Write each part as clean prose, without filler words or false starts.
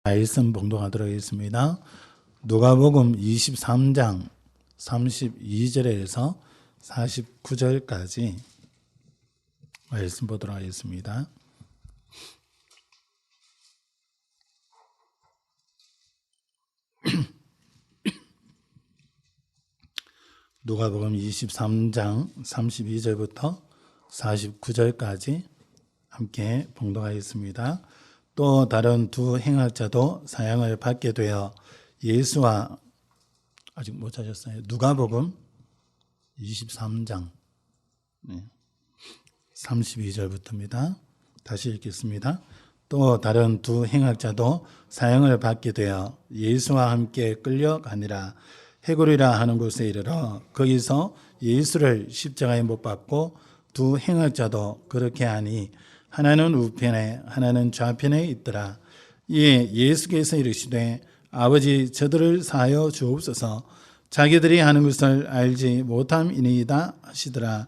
말씀 봉독하도록 하겠습니다. 누가복음 23장 32절에서 49절까지 말씀 보도록 하겠습니다. 누가복음 23장 32절부터 49절까지 함께 봉독하겠습니다. 또 다른 두 행악자도 사형을 받게 되어 예수와 아직 못 찾았어요. 누가복음 23장 32절부터입니다. 다시 읽겠습니다. 또 다른 두 행악자도 사형을 받게 되어 예수와 함께 끌려가니라. 해골이라 하는 곳에 이르러 거기서 예수를 십자가에 못 박고 두 행악자도 그렇게 하니 하나는 우편에 하나는 좌편에 있더라. 이에 예수께서 이르시되 아버지 저들을 사하여 주옵소서. 자기들이 하는 것을 알지 못함이니이다 하시더라.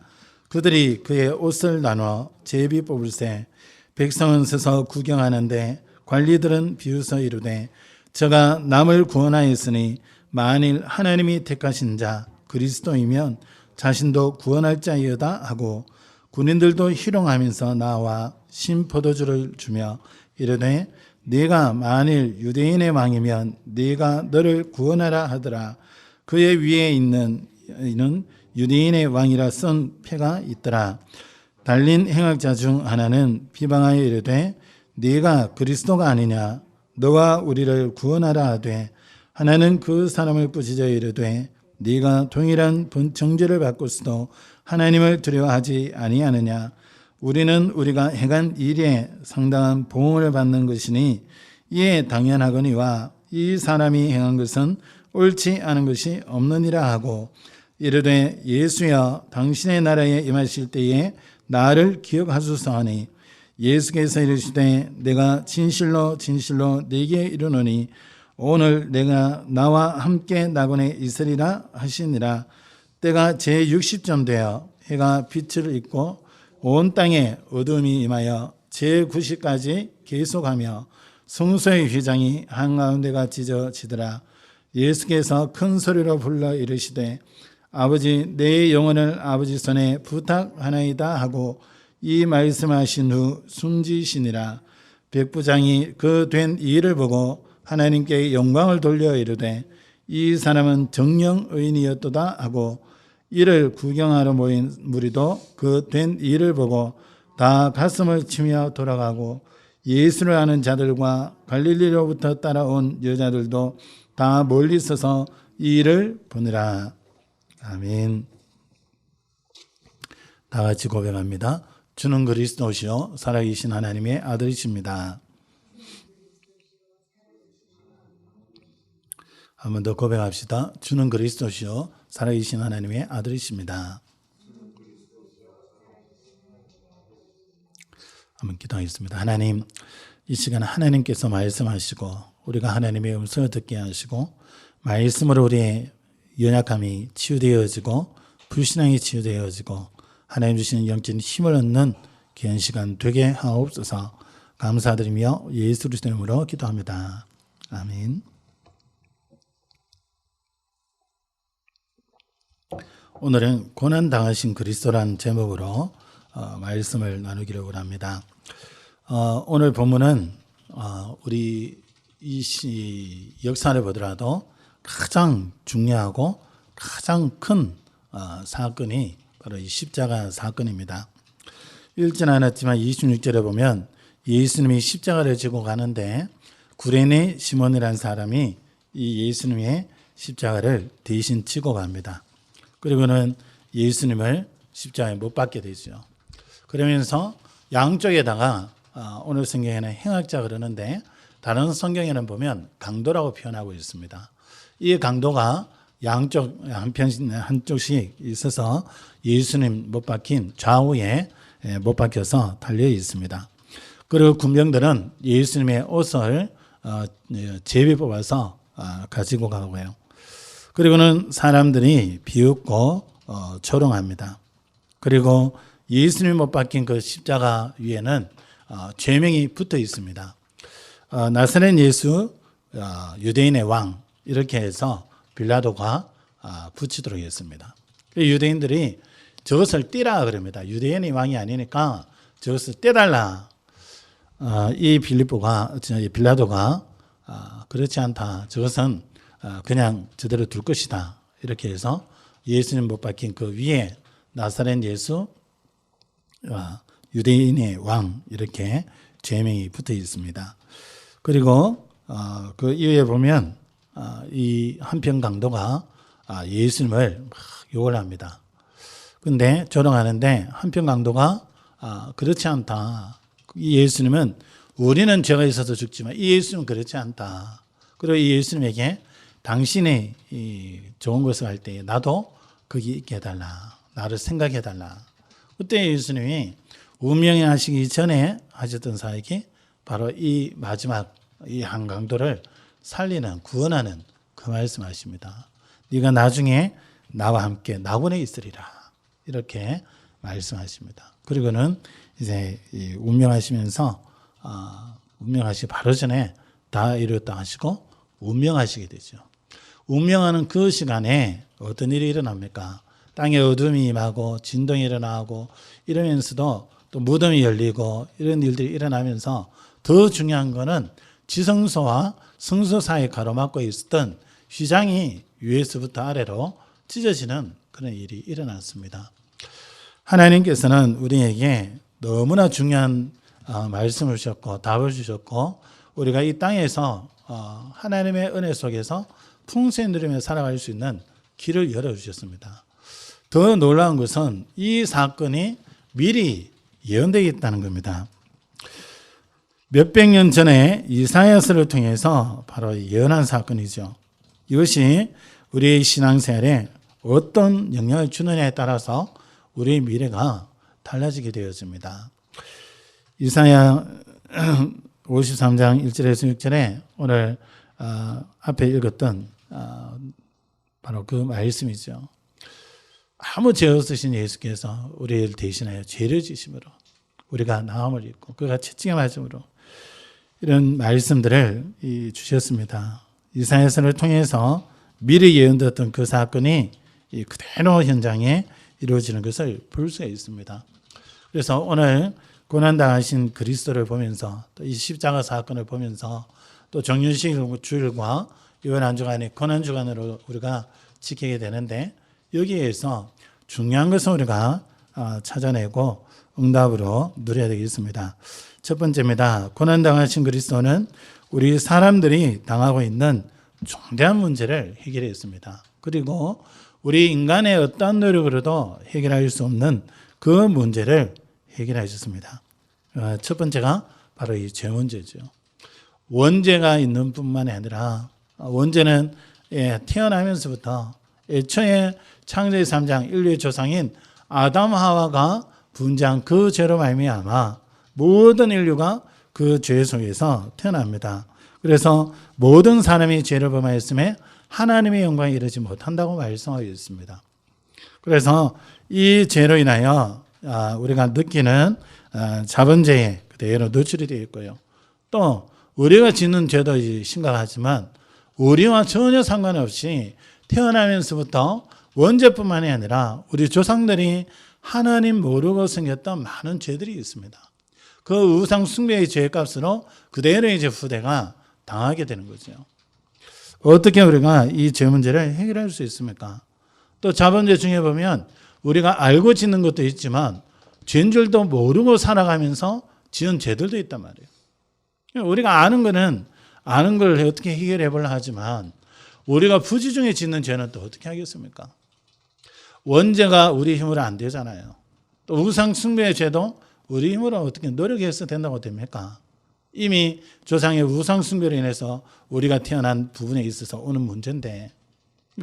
그들이 그의 옷을 나눠 제비 뽑을새 백성은 서서 구경하는데 관리들은 비웃어 이르되 저가 남을 구원하였으니 만일 하나님이 택하신 자 그리스도이면 자신도 구원할 자이여다 하고 군인들도 희롱하면서 나와 신포도주를 주며 이르되 네가 만일 유대인의 왕이면 네가 너를 구원하라 하더라. 그의 위에 있는 이는 유대인의 왕이라 쓴 표가 있더라. 달린 행악자 중 하나는 비방하여 이르되 네가 그리스도가 아니냐 너가 우리를 구원하라 하되 하나는 그 사람을 꾸짖어 이르되 네가 동일한 정죄를 받고서도 하나님을 두려워하지 아니하느냐. 우리는 우리가 행한 일에 상당한 보응을 받는 것이니 이에 당연하거니와 이 사람이 행한 것은 옳지 않은 것이 없느니라 하고 이르되 예수여 당신의 나라에 임하실 때에 나를 기억하소서 하니 예수께서 이르시되 내가 진실로 진실로 네게 이르노니 오늘 내가 나와 함께 낙원에 있으리라 하시니라. 때가 제60쯤 되어 해가 빛을 입고 온 땅에 어둠이 임하여 제90까지 계속하며 성소의 휘장이 한가운데가 찢어지더라. 예수께서 큰 소리로 불러 이르시되 아버지 내 영혼을 아버지 손에 부탁하나이다 하고 이 말씀하신 후 숨지시니라. 백부장이 그 된 일을 보고 하나님께 영광을 돌려 이르되 이 사람은 정령 의인이었도다 하고 이를 구경하러 모인 무리도 그 된 일을 보고 다 가슴을 치며 돌아가고 예수를 아는 자들과 갈릴리로부터 따라온 여자들도 다 멀리 서서 이 일을 보느라. 아멘. 다 같이 고백합니다. 주는 그리스도시요 살아계신 하나님의 아들이십니다. 한 번 더 고백합시다. 주는 그리스도시요 살아계신 하나님의 아들이십니다. 한번 기도하겠습니다. 하나님, 이 시간 하나님께서 말씀하시고 우리가 하나님의 음성을 듣게 하시고 말씀으로 우리의 연약함이 치유되어지고 불신앙이 치유되어지고 하나님 주시는 영적인 힘을 얻는 귀한 시간 되게 하옵소서. 감사드리며 예수 그리스도의 이름으로 기도합니다. 아멘. 오늘은 고난당하신 그리스도라는 제목으로 말씀을 나누기로 합니다. 오늘 본문은 우리 이 역사를 보더라도 가장 중요하고 가장 큰 사건이 바로 이 십자가 사건입니다. 읽지는 않았지만 26절에 보면 예수님이 십자가를 지고 가는데 구레네 시몬이라는 사람이 이 예수님의 십자가를 대신 지고 갑니다. 그리고는 예수님을 십자가에 못 박게 되죠. 그러면서 양쪽에다가 오늘 성경에는 행악자 그러는데 다른 성경에는 보면 강도라고 표현하고 있습니다. 이 강도가 양쪽 한쪽씩 있어서 예수님 못 박힌 좌우에 못 박혀서 달려 있습니다. 그리고 군병들은 예수님의 옷을 제비 뽑아서 가지고 가고요. 그리고는 사람들이 비웃고 조롱합니다. 그리고 예수님 못 박힌 그 십자가 위에는 죄명이 붙어 있습니다. 나사렛 예수 유대인의 왕 이렇게 해서 빌라도가 붙이도록 했습니다. 유대인들이 저것을 떼라 그럽니다. 유대인의 왕이 아니니까 저것을 떼달라. 이 빌라도가 그렇지 않다. 저것은 그냥 저대로 둘 것이다. 이렇게 해서 예수님 못 박힌 그 위에 나사렛 예수 유대인의 왕 이렇게 죄명이 붙어 있습니다. 그리고 그 이후에 보면 이 한편 강도가 예수님을 막 욕을 합니다. 근데 조롱하는데 한편 강도가 그렇지 않다. 이 예수님은 우리는 죄가 있어서 죽지만 이 예수님은 그렇지 않다. 그리고 이 예수님에게 당신이 이 좋은 것을 할 때 나도 거기 있게 해달라. 나를 생각해달라. 그때 예수님이 운명에 하시기 전에 하셨던 사역이 바로 이 마지막 이 한강도를 살리는 구원하는 그 말씀하십니다. 네가 나중에 나와 함께 낙원에 있으리라. 이렇게 말씀하십니다. 그리고는 이제 운명하시면서 운명하시기 바로 전에 다 이루었다 하시고 운명하시게 되죠. 운명하는 그 시간에 어떤 일이 일어납니까? 땅에 어둠이 임하고 진동이 일어나고 이러면서도 또 무덤이 열리고 이런 일들이 일어나면서 더 중요한 거는 지성소와 성소 사이에 가로막고 있었던 휘장이 위에서부터 아래로 찢어지는 그런 일이 일어났습니다. 하나님께서는 우리에게 너무나 중요한 말씀을 주셨고 답을 주셨고 우리가 이 땅에서 하나님의 은혜 속에서 풍성히 누리며 살아갈 수 있는 길을 열어주셨습니다. 더 놀라운 것은 이 사건이 미리 예언되어 있다는 겁니다. 몇백 년 전에 이사야서를 통해서 바로 예언한 사건이죠. 이것이 우리의 신앙생활에 어떤 영향을 주느냐에 따라서 우리의 미래가 달라지게 되어집니다. 이사야 53장 1절에서 6절에 오늘 앞에 읽었던 바로 그 말씀이죠. 아무 죄 없으신 예수께서 우리를 대신하여 죄를 지심으로 우리가 나음을 입고 그가 채찍에 맞음으로 이런 말씀들을 주셨습니다. 이사야서를 통해서 미리 예언되었던 그 사건이 그대로 현장에 이루어지는 것을 볼 수가 있습니다. 그래서 오늘 고난당하신 그리스도를 보면서 또 이 십자가 사건을 보면서 또 정윤식 주일과 이번 한 주간의 고난주간으로 우리가 지키게 되는데 여기에서 중요한 것은 우리가 찾아내고 응답으로 누려야 되겠습니다. 첫 번째입니다. 고난당하신 그리스도는 우리 사람들이 당하고 있는 중대한 문제를 해결했습니다. 그리고 우리 인간의 어떠한 노력으로도 해결할 수 없는 그 문제를 해결하셨습니다. 첫 번째가 바로 이 죄 문제죠. 원죄가 있는 뿐만 아니라 원죄는 태어나면서부터 애초에 창세기 3장 인류의 조상인 아담 하와가 분재한 그 죄로 말미암아 모든 인류가 그 죄 속에서 태어납니다. 그래서 모든 사람이 죄를 범하였음에 하나님의 영광에 이르지 못한다고 말씀하고 있습니다. 그래서 이 죄로 인하여 우리가 느끼는 자본죄에 그대로 노출이 되어 있고요. 또 우리가 짓는 죄도 심각하지만 우리와 전혀 상관없이 태어나면서부터 원죄뿐만이 아니라 우리 조상들이 하나님 모르고 생겼던 많은 죄들이 있습니다. 그 우상 숭배의 죄값으로 그대로 이제 후대가 당하게 되는 거죠. 어떻게 우리가 이 죄 문제를 해결할 수 있습니까? 또 자본죄 중에 보면 우리가 알고 짓는 것도 있지만 죄인 줄도 모르고 살아가면서 지은 죄들도 있단 말이에요. 우리가 아는 거는 아는 걸 어떻게 해결해 보려 하지만 우리가 부지중에 짓는 죄는 또 어떻게 하겠습니까? 원죄가 우리 힘으로 안 되잖아요. 또 우상 숭배의 죄도 우리 힘으로 어떻게 노력해서 된다고 됩니까? 이미 조상의 우상 숭배로 인해서 우리가 태어난 부분에 있어서 오는 문제인데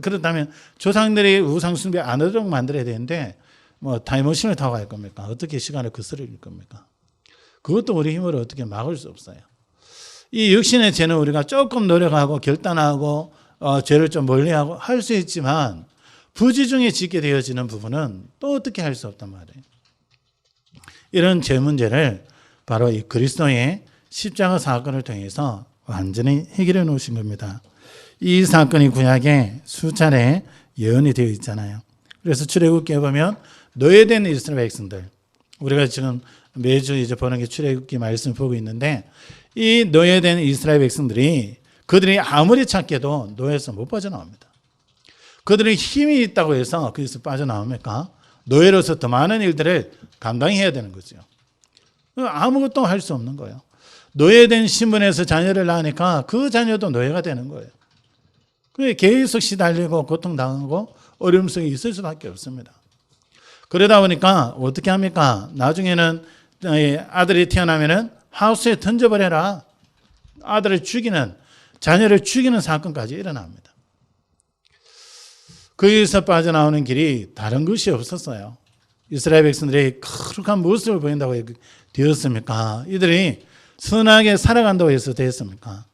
그렇다면 조상들이 우상 숭배 안 하도록 만들어야 되는데 뭐 타임머신을 타고 갈 겁니까? 어떻게 시간을 거스릴 겁니까? 그것도 우리 힘으로 어떻게 막을 수 없어요. 이 육신의 죄는 우리가 조금 노력하고 결단하고 죄를 좀 멀리하고 할 수 있지만 부지중에 짓게 되어지는 부분은 또 어떻게 할 수 없단 말이에요. 이런 죄 문제를 바로 이 그리스도의 십자가 사건을 통해서 완전히 해결해 놓으신 겁니다. 이 사건이 구약에 수차례 예언이 되어 있잖아요. 그래서 출애굽기에 보면 노예된 이스라엘 백성들, 우리가 지금 매주 이제 보는 게 출애굽기 말씀을 보고 있는데, 이 노예된 이스라엘 백성들이 그들이 아무리 찾게도 노예에서 못 빠져나옵니다. 그들이 힘이 있다고 해서 거기서 빠져나옵니까? 노예로서 더 많은 일들을 감당해야 되는 거죠. 아무것도 할 수 없는 거예요. 노예된 신분에서 자녀를 낳으니까 그 자녀도 노예가 되는 거예요. 계속 시달리고 고통당하고 어려움 속에 있을 수밖에 없습니다. 그러다 보니까 어떻게 합니까? 나중에는 아들이 태어나면은 하우스에 던져버려라. 아들을 죽이는, 자녀를 죽이는 사건까지 일어납니다. 거기서 빠져나오는 길이 다른 것이 없었어요. 이스라엘 백성들이 거룩한 모습을 보인다고 되었습니까? 이들이 선하게 살아간다고 해서 되었습니까?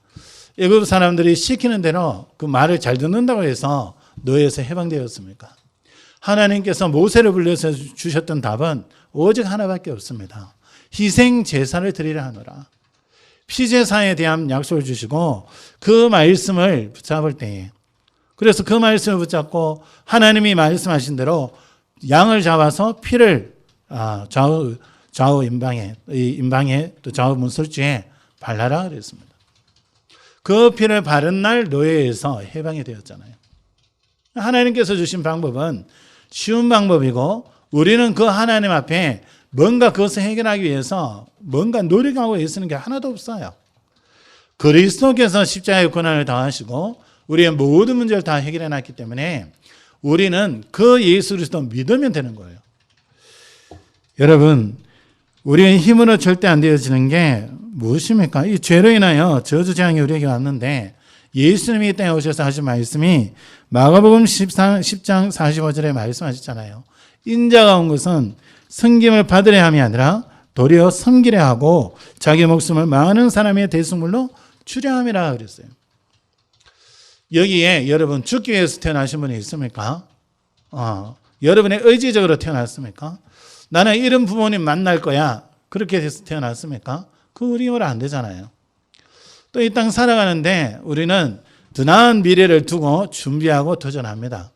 애굽 사람들이 시키는 대로 그 말을 잘 듣는다고 해서 노예에서 해방되었습니까? 하나님께서 모세를 불러서 주셨던 답은 오직 하나밖에 없습니다. 희생 제사를 드리라 하노라. 피제사에 대한 약속을 주시고 그 말씀을 붙잡을 때에, 그래서 그 말씀을 붙잡고 하나님이 말씀하신 대로 양을 잡아서 피를 좌우 임방에 또 좌우 문설주에 발라라 그랬습니다. 그 피를 바른 날 노예에서 해방이 되었잖아요. 하나님께서 주신 방법은 쉬운 방법이고, 우리는 그 하나님 앞에 뭔가 그것을 해결하기 위해서 뭔가 노력하고 애쓰는 게 하나도 없어요. 그리스도께서 십자가의 고난을 당하시고 우리의 모든 문제를 다 해결해 놨기 때문에 우리는 그 예수 그리스도 믿으면 되는 거예요. 여러분, 우리의 힘으로 절대 안 되어지는 게 무엇입니까? 이 죄로 인하여 저주재앙이 우리에게 왔는데, 예수님이 이 땅에 오셔서 하신 말씀이 마가복음 10장 45절에 말씀하셨잖아요. 인자가 온 것은 섬김을 받으려 함이 아니라 도리어 섬기려 하고 자기 목숨을 많은 사람의 대속물로 주려 함이라 그랬어요. 여기에 여러분 죽기 위해서 태어나신 분이 있습니까? 여러분의 의지적으로 태어났습니까? 나는 이런 부모님 만날 거야, 그렇게 해서 태어났습니까? 그 우리말 안 되잖아요. 또 이 땅 살아가는데 우리는 더 나은 미래를 두고 준비하고 도전합니다.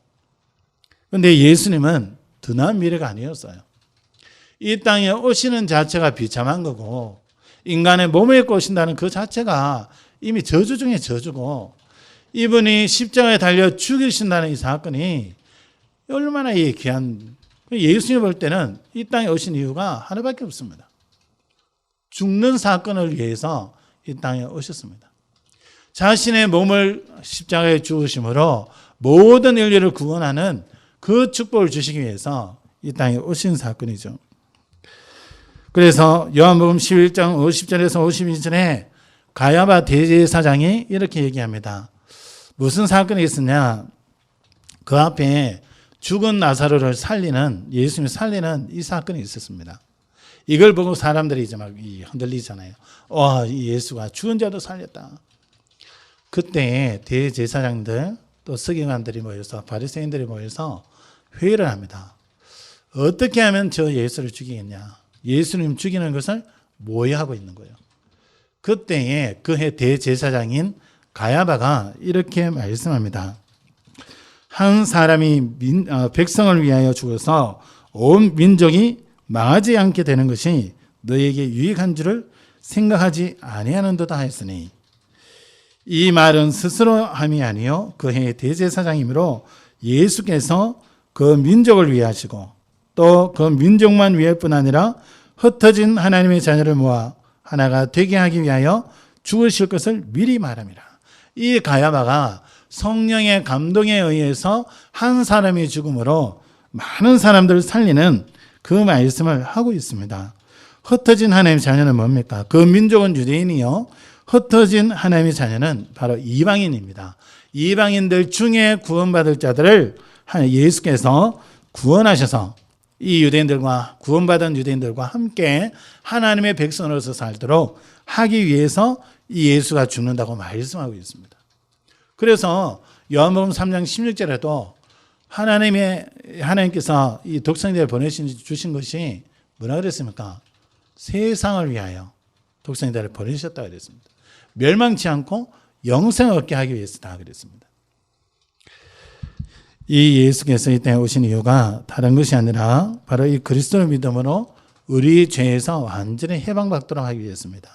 그런데 예수님은 더 나은 미래가 아니었어요. 이 땅에 오시는 자체가 비참한 거고, 인간의 몸에 입고 오신다는 그 자체가 이미 저주 중에 저주고, 이분이 십자가에 달려 죽이신다는 이 사건이 얼마나 귀한, 예수님 볼 때는 이 땅에 오신 이유가 하나밖에 없습니다. 죽는 사건을 위해서 이 땅에 오셨습니다. 자신의 몸을 십자가에 죽으심으로 모든 인류를 구원하는 그 축복을 주시기 위해서 이 땅에 오신 사건이죠. 그래서 요한복음 11장 50절에서 52절에 가야바 대제사장이 이렇게 얘기합니다. 무슨 사건이 있었냐? 그 앞에 죽은 나사로를 살리는, 예수님이 살리는 이 사건이 있었습니다. 이걸 보고 사람들이 이제 막 흔들리잖아요. 이 예수가 죽은 자도 살렸다. 그때 대제사장들 또 서기관들이 모여서, 바리새인들이 모여서 회의를 합니다. 어떻게 하면 저 예수를 죽이겠냐? 예수님 죽이는 것을 모의하고 있는 거예요. 그때에 그해 대제사장인 가야바가 이렇게 말씀합니다. 한 사람이 백성을 위하여 죽어서 온 민족이 망하지 않게 되는 것이 너에게 유익한 줄을 생각하지 아니하는도다 하였으니, 이 말은 스스로 함이 아니요 그 해의 대제사장이므로 예수께서 그 민족을 위하시고 또 그 민족만 위할 뿐 아니라 흩어진 하나님의 자녀를 모아 하나가 되게 하기 위하여 죽으실 것을 미리 말함이라. 이 가야바가 성령의 감동에 의해서 한 사람이 죽음으로 많은 사람들을 살리는 그 말씀을 하고 있습니다. 흩어진 하나님의 자녀는 뭡니까? 그 민족은 유대인이요, 흩어진 하나님의 자녀는 바로 이방인입니다. 이방인들 중에 구원받을 자들을 예수께서 구원하셔서 이 유대인들과, 구원받은 유대인들과 함께 하나님의 백성으로서 살도록 하기 위해서 이 예수가 죽는다고 말씀하고 있습니다. 그래서 요한복음 3장 16절에도 하나님께서 이 독생자를 주신 것이 뭐라 그랬습니까? 세상을 위하여 독생자를 보내셨다 그랬습니다. 멸망치 않고 영생을 얻게 하기 위해서다 그랬습니다. 이 예수께서 이 땅에 오신 이유가 다른 것이 아니라 바로 이 그리스도를 믿음으로 우리 죄에서 완전히 해방받도록 하기 위해서입니다.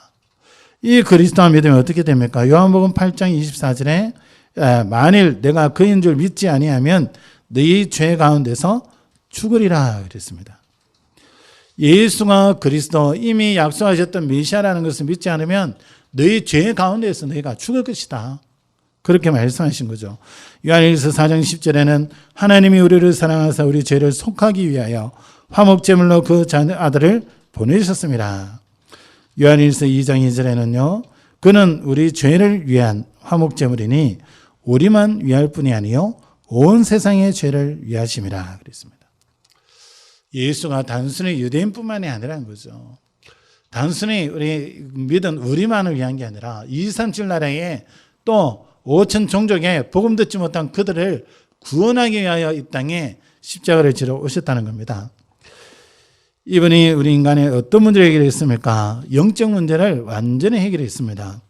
이 그리스도를 믿으면 어떻게 됩니까? 요한복음 8장 24절에 만일 내가 그인 줄 믿지 아니하면 너희 죄 가운데서 죽으리라 그랬습니다. 예수가 그리스도 이미 약속하셨던 메시아라는 것을 믿지 않으면 너희 죄 가운데서 너희가 죽을 것이다. 그렇게 말씀하신 거죠. 요한일서 4장 10절에는 하나님이 우리를 사랑하사 우리 죄를 속하기 위하여 화목제물로 그 아들을 보내셨습니다. 요한일서 2장 2절에는요. 그는 우리 죄를 위한 화목제물이니 우리만 위할 뿐이 아니요 온 세상의 죄를 위하심이라 그랬습니다. 예수가 단순히 유대인뿐만이 아니라는 거죠. 단순히 우리 믿은 우리만을 위한 게 아니라 237 나라에 또 5천 종족에 복음 듣지 못한 그들을 구원하기 위하여 이 땅에 십자가를 지러 오셨다는 겁니다. 이분이 우리 인간의 어떤 문제를 해결했습니까? 영적 문제를 완전히 해결했습니다.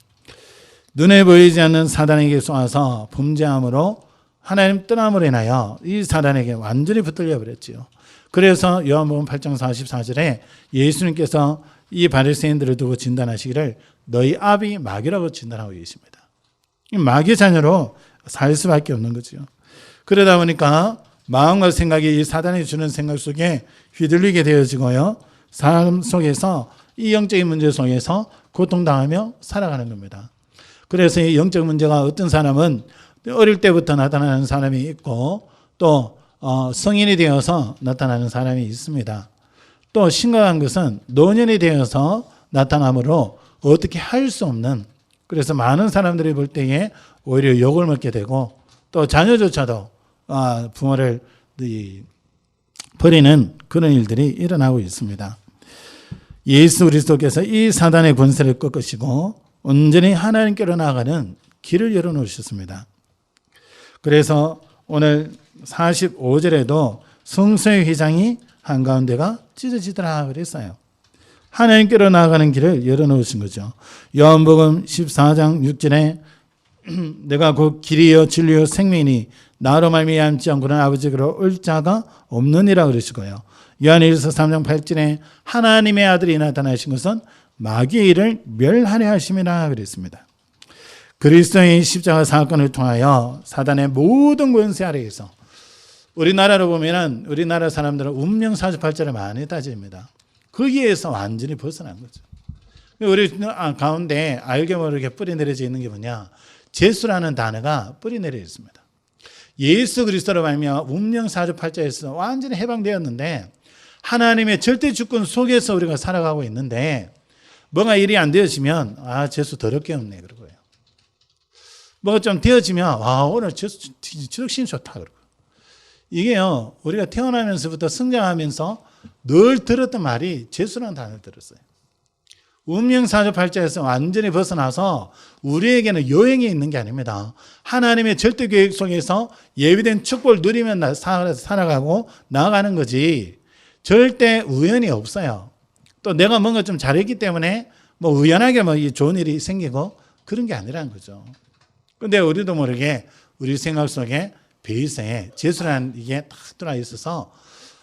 눈에 보이지 않는 사단에게 쏘아서 범죄함으로 하나님 떠남으로 인하여 이 사단에게 완전히 붙들려 버렸지요. 그래서 요한복음 8장 44절에 예수님께서 이 바리새인들을 두고 진단하시기를 너희 아비 마귀라고 진단하고 계십니다. 마귀 자녀로 살 수밖에 없는 거죠. 그러다 보니까 마음과 생각이 이 사단이 주는 생각 속에 휘둘리게 되어지고요. 삶 속에서 이 영적인 문제 속에서 고통당하며 살아가는 겁니다. 그래서 이 영적 문제가 어떤 사람은 어릴 때부터 나타나는 사람이 있고 또 성인이 되어서 나타나는 사람이 있습니다. 또 심각한 것은 노년이 되어서 나타나므로 어떻게 할 수 없는, 그래서 많은 사람들이 볼 때에 오히려 욕을 먹게 되고 또 자녀조차도 부모를 버리는 그런 일들이 일어나고 있습니다. 예수 그리스도께서 이 사단의 권세를 꺾으시고 온전히 하나님께로 나아가는 길을 열어놓으셨습니다. 그래서 오늘 45절에도 성소의 휘장이 한가운데가 찢어지더라 그랬어요. 하나님께로 나아가는 길을 열어놓으신 거죠. 요한복음 14장 6절에 내가 곧 길이요 진리요 생명이니 나로 말미암지 않고는 아버지께로 올 자가 없느니라 그러시고요. 요한일서 3장 8절에 하나님의 아들이 나타나신 것은 마귀의 일을 멸하려 하심이라 그랬습니다. 그리스도의 십자가 사건을 통하여 사단의 모든 권세 아래에서 우리나라로 보면은 우리나라 사람들은 운명 사주팔자를 많이 따집니다. 거기에서 완전히 벗어난 거죠. 우리 가운데 알게 모르게 뿌리 내려져 있는 게 뭐냐? 재수라는 단어가 뿌리 내려 있습니다. 예수 그리스도로 말미암아 운명 사주팔자에서 완전히 해방되었는데 하나님의 절대 주권 속에서 우리가 살아가고 있는데 뭐가 일이 안 되어지면 재수 더럽게 없네 그러고요. 뭐가 좀 되어지면 오늘 재수 지덕심 좋다 그러고. 이게요 우리가 태어나면서부터 성장하면서 늘 들었던 말이 재수라는 단어를 들었어요. 운명사주팔자에서 완전히 벗어나서 우리에게는 여행이 있는 게 아닙니다. 하나님의 절대 계획 속에서 예비된 축복을 누리면 살아가고 나아가는 거지 절대 우연이 없어요. 또 내가 뭔가 좀 잘했기 때문에 뭐 우연하게 이 좋은 일이 생기고 그런 게 아니라는 거죠. 근데 우리도 모르게 우리 생각 속에 베이스에 재수라는 이게 딱 들어와 있어서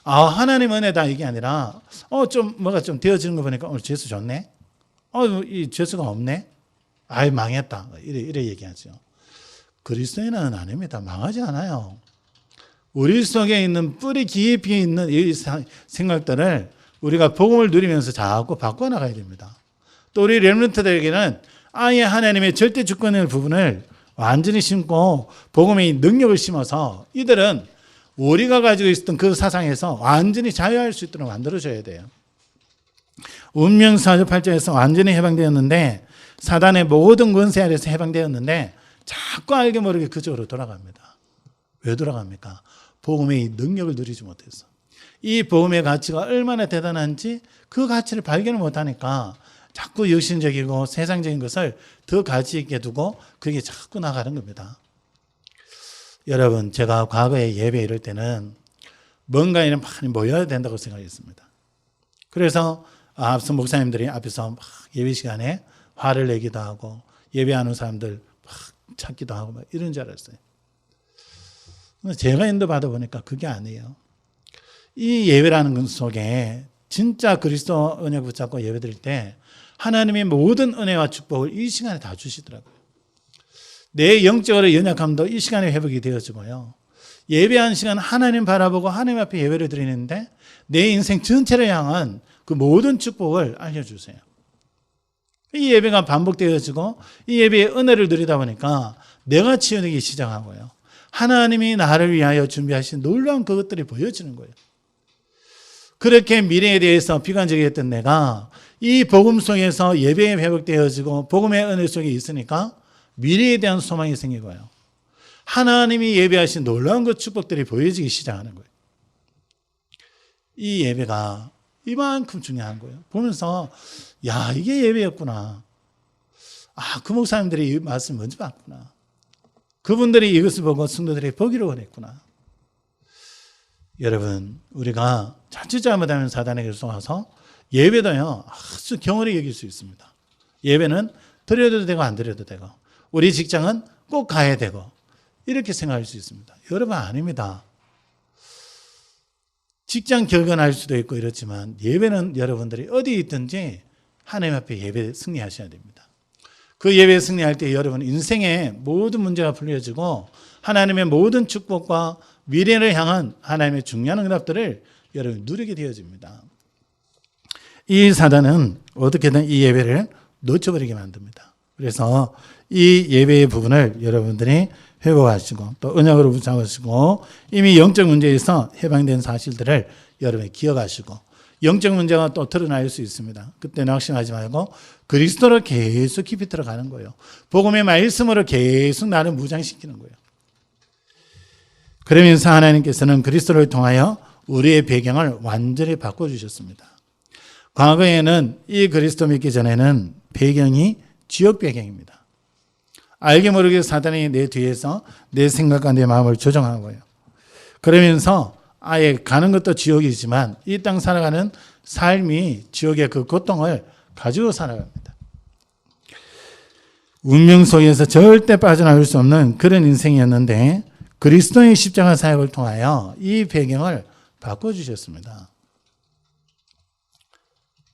하나님 은혜다 이게 아니라 좀 뭐가 좀 되어지는 거 보니까 오늘 재수 좋네. 이 재수가 없네. 망했다. 이래 얘기하죠. 그리스도인은 아닙니다. 망하지 않아요. 우리 속에 있는 뿌리 깊이 있는 이 생각들을 우리가 복음을 누리면서 자꾸 바꿔나가야 됩니다. 또 우리 렘넌트들에게는 아예 하나님의 절대 주권의 부분을 완전히 심고 복음의 능력을 심어서 이들은 우리가 가지고 있었던 그 사상에서 완전히 자유할 수 있도록 만들어줘야 돼요. 운명사주팔자에서 완전히 해방되었는데 사단의 모든 권세 아래서 해방되었는데 자꾸 알게 모르게 그쪽으로 돌아갑니다. 왜 돌아갑니까? 복음의 능력을 누리지 못해서. 이 복음의 가치가 얼마나 대단한지 그 가치를 발견을 못하니까 자꾸 육신적이고 세상적인 것을 더 가치 있게 두고 그게 자꾸 나가는 겁니다. 여러분 제가 과거에 예배 이럴 때는 뭔가에는 많이 모여야 된다고 생각했습니다. 그래서 앞서 목사님들이 앞에서 막 예배 시간에 화를 내기도 하고 예배하는 사람들 막 찾기도 하고 막 이런 줄 알았어요. 제가 인도받아 보니까 그게 아니에요. 이 예배라는 것 속에 진짜 그리스도 은혜 붙잡고 예배 드릴 때 하나님의 모든 은혜와 축복을 이 시간에 다 주시더라고요. 내 영적으로 연약함도 이 시간에 회복이 되어지고요. 예배하는 시간 하나님 바라보고 하나님 앞에 예배를 드리는데 내 인생 전체를 향한 그 모든 축복을 알려주세요. 이 예배가 반복되어지고 이 예배의 은혜를 누리다 보니까 내가 치유되기 시작하고요. 하나님이 나를 위하여 준비하신 놀라운 그것들이 보여지는 거예요. 그렇게 미래에 대해서 비관적이었던 내가 이 복음 속에서 예배에 회복되어지고 복음의 은혜 속에 있으니까 미래에 대한 소망이 생기고요. 하나님이 예배하신 놀라운 그 축복들이 보여지기 시작하는 거예요. 이 예배가 이만큼 중요한 거예요. 보면서 야, 이게 예배였구나. 아, 그 목사님들이 이 말씀을 먼저 봤구나. 그분들이 이것을 보고 성도들이 보기로 원했구나. 여러분, 우리가 자칫 잘못하면 사단에게 속아서 예배도요 아주 경홀히 여길 수 있습니다. 예배는 드려도 되고 안 드려도 되고 우리 직장은 꼭 가야 되고 이렇게 생각할 수 있습니다. 여러분, 아닙니다. 직장 결근할 수도 있고 이렇지만 예배는 여러분들이 어디 있든지 하나님 앞에 예배 승리하셔야 됩니다. 그 예배에 승리할 때 여러분 인생의 모든 문제가 풀려지고 하나님의 모든 축복과 미래를 향한 하나님의 중요한 응답들을 여러분 누리게 되어집니다. 이 사단은 어떻게든 이 예배를 놓쳐버리게 만듭니다. 그래서 이 예배의 부분을 여러분들이 회복하시고 또 언약으로 붙잡으시고 이미 영적 문제에서 해방된 사실들을 여러분이 기억하시고 영적 문제가 또 드러날 수 있습니다. 그때 낙심하지 말고 그리스도로 계속 깊이 들어가는 거예요. 복음의 말씀으로 계속 나를 무장시키는 거예요. 그러면서 하나님께서는 그리스도를 통하여 우리의 배경을 완전히 바꿔주셨습니다. 과거에는 이 그리스도 믿기 전에는 배경이 지역 배경입니다. 알게 모르게 사단이 내 뒤에서 내 생각과 내 마음을 조종한 거예요. 그러면서 아예 가는 것도 지옥이지만 이 땅 살아가는 삶이 지옥의 그 고통을 가지고 살아갑니다. 운명 속에서 절대 빠져나올 수 없는 그런 인생이었는데 그리스도의 십자가 사역을 통하여 이 배경을 바꿔주셨습니다.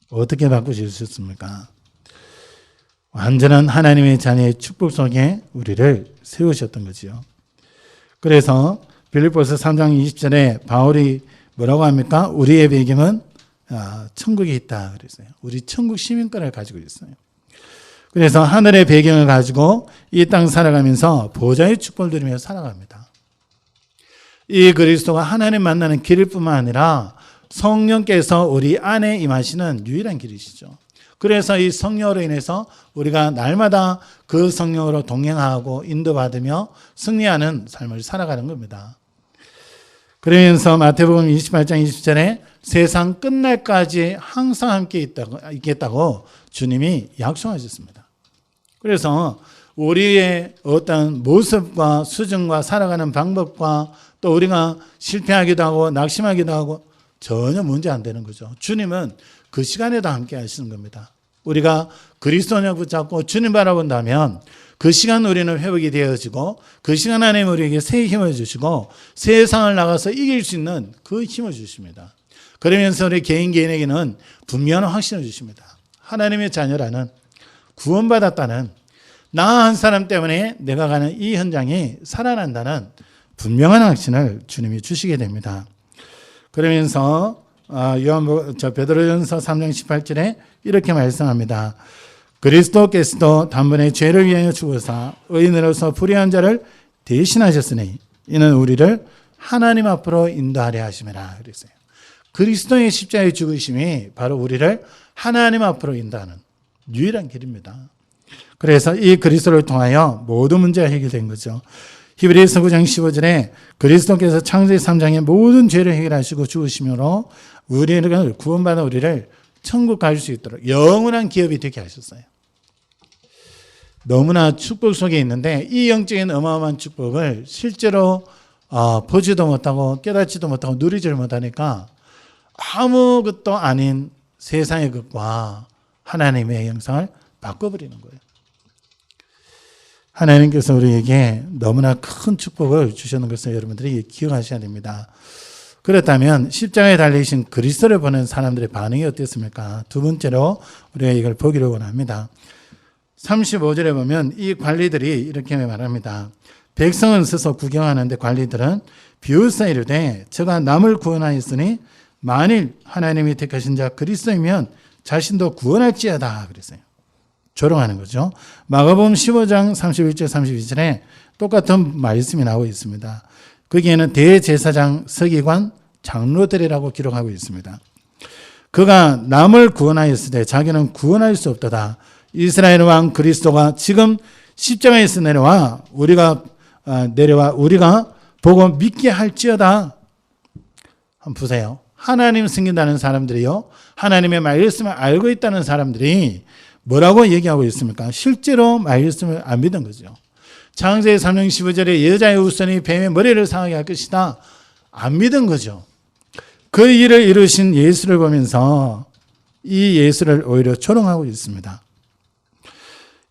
어떻게 바꾸셨습니까? 완전한 하나님의 자녀의 축복 속에 우리를 세우셨던 거지요. 그래서 빌립보서 3장 20절에 바울이 뭐라고 합니까? 우리의 배경은 천국에 있다 그랬어요. 우리 천국 시민권을 가지고 있어요. 그래서 하늘의 배경을 가지고 이 땅 살아가면서 보좌의 축복을 누리며 살아갑니다. 이 그리스도가 하나님 만나는 길일 뿐만 아니라 성령께서 우리 안에 임하시는 유일한 길이시죠. 그래서 이 성령으로 인해서 우리가 날마다 그 성령으로 동행하고 인도받으며 승리하는 삶을 살아가는 겁니다. 그러면서 마태복음 28장 20절에 세상 끝날까지 항상 함께 있겠다고 주님이 약속하셨습니다. 그래서 우리의 어떤 모습과 수준과 살아가는 방법과 또 우리가 실패하기도 하고 낙심하기도 하고 전혀 문제 안 되는 거죠. 주님은 그 시간에도 함께 하시는 겁니다. 우리가 그리스도를 붙잡고 주님 바라본다면 그 시간 우리는 회복이 되어지고 그 시간 안에 우리에게 새 힘을 주시고 세상을 나가서 이길 수 있는 그 힘을 주십니다. 그러면서 우리 개인에게는 분명한 확신을 주십니다. 하나님의 자녀라는 구원받았다는 나 한 사람 때문에 내가 가는 이 현장이 살아난다는 분명한 확신을 주님이 주시게 됩니다. 그러면서 베드로전서 3장 18절에 이렇게 말씀합니다. 그리스도께서도 단번에 죄를 위하여 죽으사 의인으로서 불의한 자를 대신하셨으니 이는 우리를 하나님 앞으로 인도하려 하심이라 그랬어요. 그리스도의 십자가의 죽으심이 바로 우리를 하나님 앞으로 인도하는 유일한 길입니다. 그래서 이 그리스도를 통하여 모든 문제가 해결된 거죠. 히브리서 9장 15절에 그리스도께서 창세기 3장의 모든 죄를 해결하시고 죽으심으로 우리를 구원받은 우리를 천국 갈 수 있도록 영원한 기업이 되게 하셨어요. 너무나 축복 속에 있는데 이 영적인 어마어마한 축복을 실제로 보지도 못하고 깨닫지도 못하고 누리지를 못하니까 아무것도 아닌 세상의 것과 하나님의 형상을 바꿔버리는 거예요. 하나님께서 우리에게 너무나 큰 축복을 주시는 것을 여러분들이 기억하셔야 됩니다. 그렇다면 십자가에 달리신 그리스도를 보는 사람들의 반응이 어땠습니까? 두 번째로 우리가 이걸 보기를 원합니다. 35절에 보면 이 관리들이 이렇게 말합니다. 백성은 서서 구경하는데 관리들은 비웃어 이르되 저가 남을 구원하였으니 만일 하나님이 택하신 자 그리스도이면 자신도 구원할지어다 그랬어요. 조롱하는 거죠. 마가복음 15장 31절 32절에 똑같은 말씀이 나오고 있습니다. 거기에는 대제사장, 서기관, 장로들이라고 기록하고 있습니다. 그가 남을 구원하였으되 자기는 구원할 수 없도다. 이스라엘 왕 그리스도가 지금 십자가에서 내려와 우리가 보고 믿게 할지어다. 한번 보세요. 하나님 섬긴다는 사람들이요, 하나님의 말씀을 알고 있다는 사람들이 뭐라고 얘기하고 있습니까? 실제로 말씀을 안 믿은 거죠. 창세기 3장 15절에 여자의 후손이 뱀의 머리를 상하게 할 것이다. 안 믿은 거죠. 그 일을 이루신 예수를 보면서 이 예수를 오히려 조롱하고 있습니다.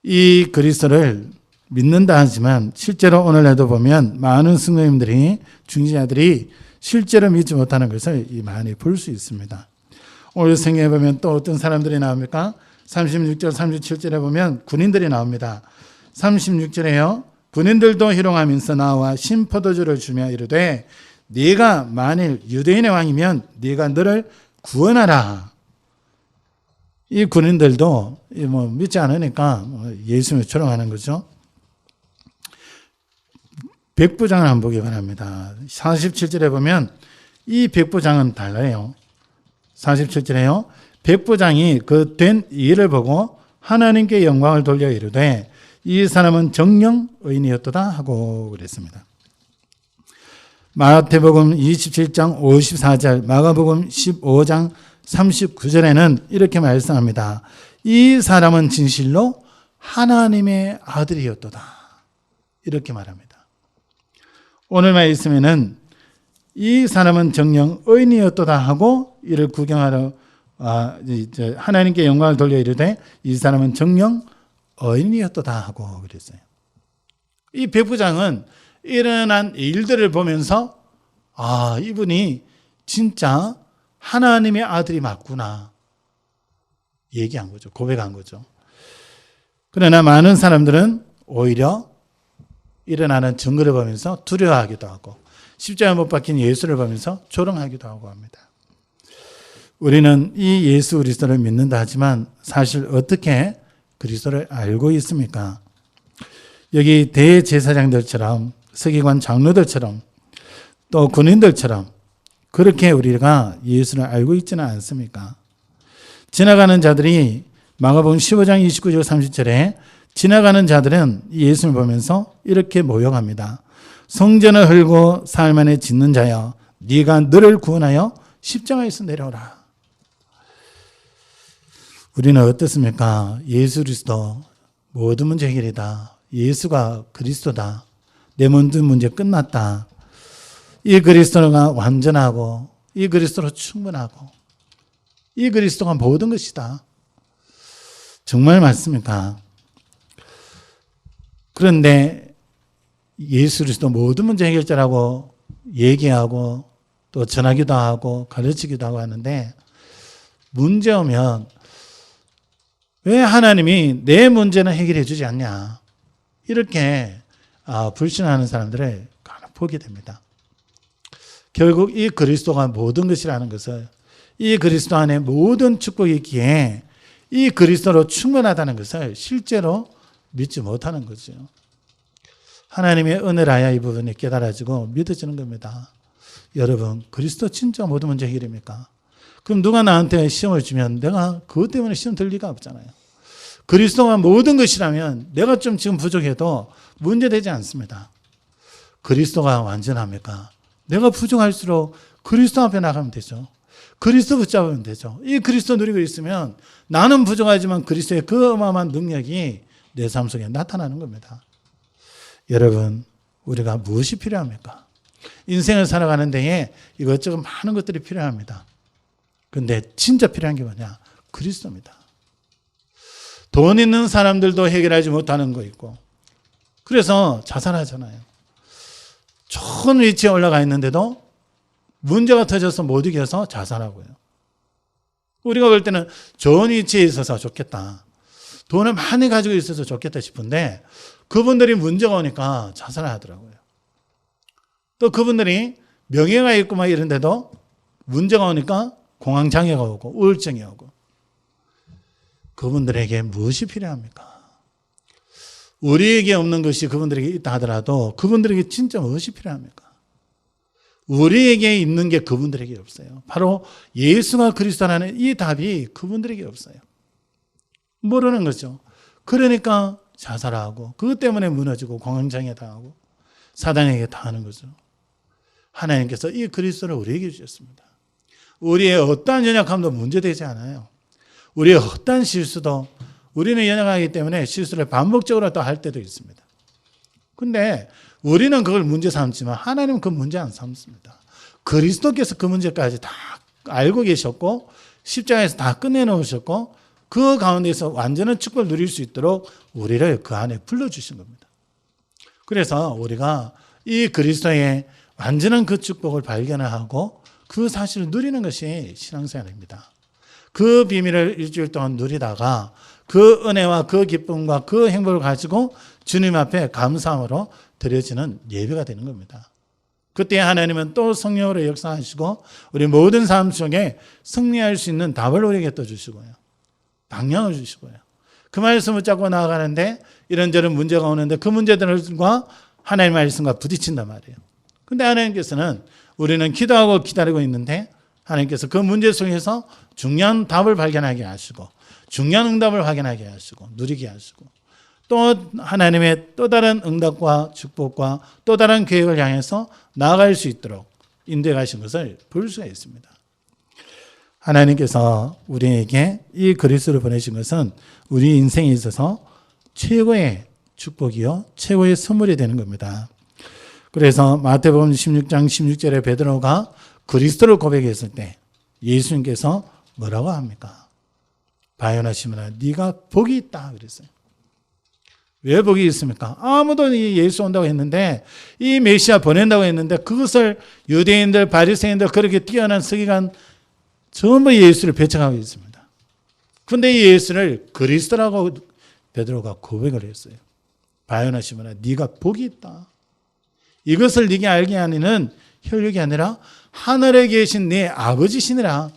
이 그리스도를 믿는다 하지만 실제로 오늘날도 보면 많은 성도님들이, 중지자들이 실제로 믿지 못하는 것을 많이 볼 수 있습니다. 오늘 성경에 보면 또 어떤 사람들이 나옵니까? 36절 37절에 보면 군인들이 나옵니다. 36절에요. 군인들도 희롱하면서 나와 신포도주를 주며 이르되 네가 만일 유대인의 왕이면 네가 너를 구원하라. 이 군인들도 믿지 않으니까 예수님을 조롱하는 거죠. 백부장을 한번 보기 바랍니다. 47절에 보면 이 백부장은 달라요. 47절에요. 백부장이 그 된 일을 보고 하나님께 영광을 돌려 이르되 이 사람은 정령 의인이었도다 하고 그랬습니다. 마태복음 27장 54절, 마가복음 15장 39절에는 이렇게 말씀합니다. 이 사람은 진실로 하나님의 아들이었도다. 이렇게 말합니다. 오늘 말씀에는 이 사람은 정령 의인이었도다 하고 이를 구경하러 하나님께 영광을 돌려 이르되 이 사람은 정령 의인이었도다 하고 그랬어요. 이 백부장은 일어난 일들을 보면서 이분이 진짜 하나님의 아들이 맞구나 얘기한 거죠. 고백한 거죠. 그러나 많은 사람들은 오히려 일어나는 증거를 보면서 두려워하기도 하고 십자가에 못 박힌 예수를 보면서 조롱하기도 하고 합니다. 우리는 이 예수 그리스도를 믿는다 하지만 사실 어떻게 그리스도를 알고 있습니까? 여기 대제사장들처럼 서기관 장로들처럼 또 군인들처럼 그렇게 우리가 예수를 알고 있지는 않습니까? 지나가는 자들이 마가복음 15장 29절 30절에 지나가는 자들은 예수를 보면서 이렇게 모욕합니다. 성전을 헐고 사흘 만에 짓는 자여 네가 너를 구원하여 십자가에서 내려오라. 우리는 어떻습니까? 예수 그리스도 모든 문제 해결이다. 예수가 그리스도다. 내 모든 문제 끝났다. 이 그리스도가 완전하고 이 그리스도로 충분하고 이 그리스도가 모든 것이다. 정말 맞습니까? 그런데 예수 그리스도 모든 문제 해결자라고 얘기하고 또 전하기도 하고 가르치기도 하고 하는데 문제 오면 왜 하나님이 내 문제는 해결해 주지 않냐 이렇게 불신하는 사람들을 보게 됩니다. 결국 이 그리스도가 모든 것이라는 것을 이 그리스도 안에 모든 축복이 있기에 이 그리스도로 충분하다는 것을 실제로 믿지 못하는 거죠. 하나님의 은혜를 하여 이 부분이 깨달아지고 믿어지는 겁니다. 여러분 그리스도 진짜 모든 문제 해결입니까? 그럼 누가 나한테 시험을 주면 내가 그것 때문에 시험 들 리가 없잖아요. 그리스도가 모든 것이라면 내가 좀 지금 부족해도 문제되지 않습니다. 그리스도가 완전합니까? 내가 부족할수록 그리스도 앞에 나가면 되죠. 그리스도 붙잡으면 되죠. 이 그리스도 누리고 있으면 나는 부족하지만 그리스도의 그 어마어마한 능력이 내 삶 속에 나타나는 겁니다. 여러분 우리가 무엇이 필요합니까? 인생을 살아가는 데에 이것저것 많은 것들이 필요합니다. 근데 진짜 필요한 게 뭐냐? 그리스도입니다. 돈 있는 사람들도 해결하지 못하는 거 있고, 그래서 자살하잖아요. 좋은 위치에 올라가 있는데도 문제가 터져서 못 이겨서 자살하고요. 우리가 볼 때는 좋은 위치에 있어서 좋겠다, 돈을 많이 가지고 있어서 좋겠다 싶은데 그분들이 문제가 오니까 자살을 하더라고요. 또 그분들이 명예가 있고 막 이런데도 문제가 오니까 공황장애가 오고 우울증이 오고. 그분들에게 무엇이 필요합니까? 우리에게 없는 것이 그분들에게 있다 하더라도 그분들에게 진짜 무엇이 필요합니까? 우리에게 있는 게 그분들에게 없어요. 바로 예수가 그리스도라는 이 답이 그분들에게 없어요. 모르는 거죠. 그러니까 자살하고 그것 때문에 무너지고 공황장애 당하고 사단에게 당하는 거죠. 하나님께서 이 그리스도를 우리에게 주셨습니다. 우리의 어떠한 연약함도 문제되지 않아요. 우리의 어떠한 실수도, 우리는 연약하기 때문에 실수를 반복적으로 또 할 때도 있습니다. 근데 우리는 그걸 문제 삼지만 하나님은 그 문제 안 삼습니다. 그리스도께서 그 문제까지 다 알고 계셨고 십자가에서 다 끝내놓으셨고 그 가운데서 완전한 축복을 누릴 수 있도록 우리를 그 안에 불러주신 겁니다. 그래서 우리가 이 그리스도의 완전한 그 축복을 발견하고 그 사실을 누리는 것이 신앙생활입니다. 그 비밀을 일주일 동안 누리다가 그 은혜와 그 기쁨과 그 행복을 가지고 주님 앞에 감사함으로 드려지는 예배가 되는 겁니다. 그때 하나님은 또 성령으로 역사하시고 우리 모든 삶 속에 승리할 수 있는 답을 우리에게 또 주시고요. 방향을 주시고요. 그 말씀을 잡고 나아가는데 이런저런 문제가 오는데 그 문제들과 하나님의 말씀과 부딪힌단 말이에요. 근데 하나님께서는 우리는 기도하고 기다리고 있는데 하나님께서 그 문제 속에서 중요한 답을 발견하게 하시고 중요한 응답을 확인하게 하시고 누리게 하시고 또 하나님의 또 다른 응답과 축복과 또 다른 계획을 향해서 나아갈 수 있도록 인도해 가신 것을 볼 수가 있습니다. 하나님께서 우리에게 이 그리스도를 보내신 것은 우리 인생에 있어서 최고의 축복이요 최고의 선물이 되는 겁니다. 그래서 마태복음 16장 16절에 베드로가 그리스도를 고백했을 때 예수님께서 뭐라고 합니까? 바요나 시몬아 네가 복이 있다 그랬어요. 왜 복이 있습니까? 아무도 예수 온다고 했는데 이 메시아 보낸다고 했는데 그것을 유대인들 바리새인들 그렇게 뛰어난 서기관 전부 예수를 배척하고 있습니다. 그런데 이 예수를 그리스도라고 베드로가 고백을 했어요. 바요나 시몬아 네가 복이 있다. 이것을 네게 알게 하니는 혈육이 아니라 하늘에 계신 네 아버지시니라.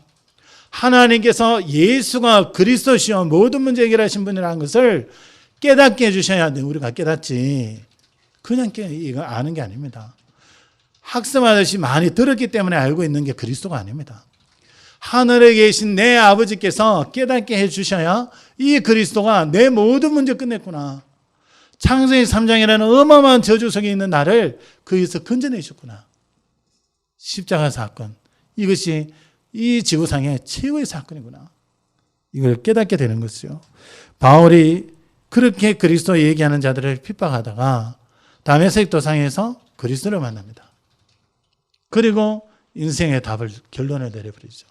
하나님께서 예수가 그리스도시요 모든 문제 해결하신 분이라는 것을 깨닫게 해주셔야 돼. 우리가 깨닫지. 그냥 이거 아는 게 아닙니다. 학습하듯이 많이 들었기 때문에 알고 있는 게 그리스도가 아닙니다. 하늘에 계신 내 아버지께서 깨닫게 해주셔야 이 그리스도가 내 모든 문제 끝냈구나. 창세기 3장이라는 어마어마한 저주 속에 있는 나를 거기서 건져내셨구나. 십자가 사건. 이것이 이 지구상의 최고의 사건이구나. 이걸 깨닫게 되는 것이죠. 바울이 그렇게 그리스도 얘기하는 자들을 핍박하다가 다메섹 도상에서 그리스도를 만납니다. 그리고 인생의 답을 결론을 내려버리죠.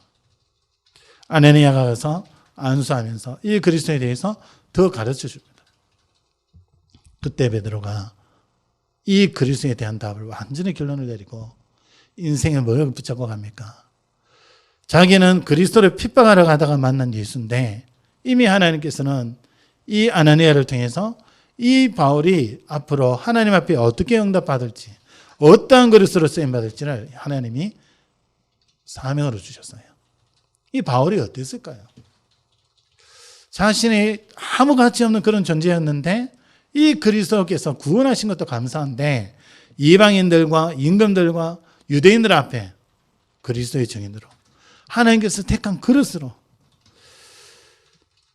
아나니아가 가서 안수하면서 이 그리스도에 대해서 더 가르쳐 줍니다. 그때 베드로가 이 그리스도에 대한 답을 완전히 결론을 내리고 인생에 뭘 붙잡고 갑니까? 자기는 그리스도를 핍박하러 가다가 만난 예수인데 이미 하나님께서는 이 아나니아를 통해서 이 바울이 앞으로 하나님 앞에 어떻게 응답받을지 어떠한 그리스도로 쓰임받을지를 하나님이 사명으로 주셨어요. 이 바울이 어땠을까요? 자신이 아무 가치 없는 그런 존재였는데 이 그리스도께서 구원하신 것도 감사한데 이방인들과 임금들과 유대인들 앞에 그리스도의 증인으로 하나님께서 택한 그릇으로